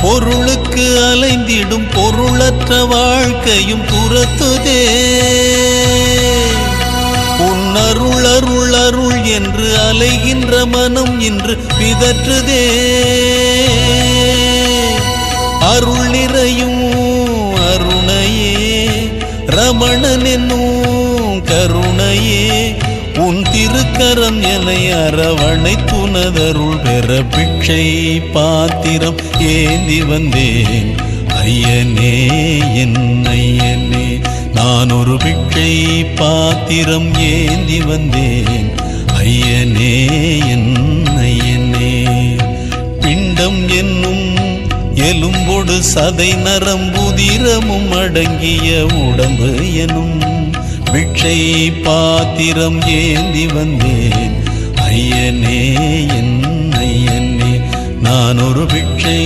பொருளுக்கு அலைந்திடும் பொருளற்ற வாழ்க்கையும் துரத்துதே. உன்னருள் அருள் அருள் என்று அலைகின்ற மனம் இன்று பிதற்றுதே. அருள் நிறையும் அருணையே ரமணன் என்னும் கருணையே, உன் திருக்கரம் என்னை அரவணை துணதருள் பெற பிக்ஷை பாத்திரம் ஏந்தி வந்தேன். ஐயனே என் ஐயனே, நான் ஒரு பிக்ஷை பாத்திரம் ஏந்தி வந்தேன். ஐயனே என் ஐயனே, பிண்டம் என்னும் எலும்பொடு சதை நரம்புதிரமும் அடங்கிய உடம்பு எனும் பிக்ஷை பாத்திரம் ஏந்தி வந்தேன். ஐயனே என் ஐயனே, நான் ஒரு பிக்ஷை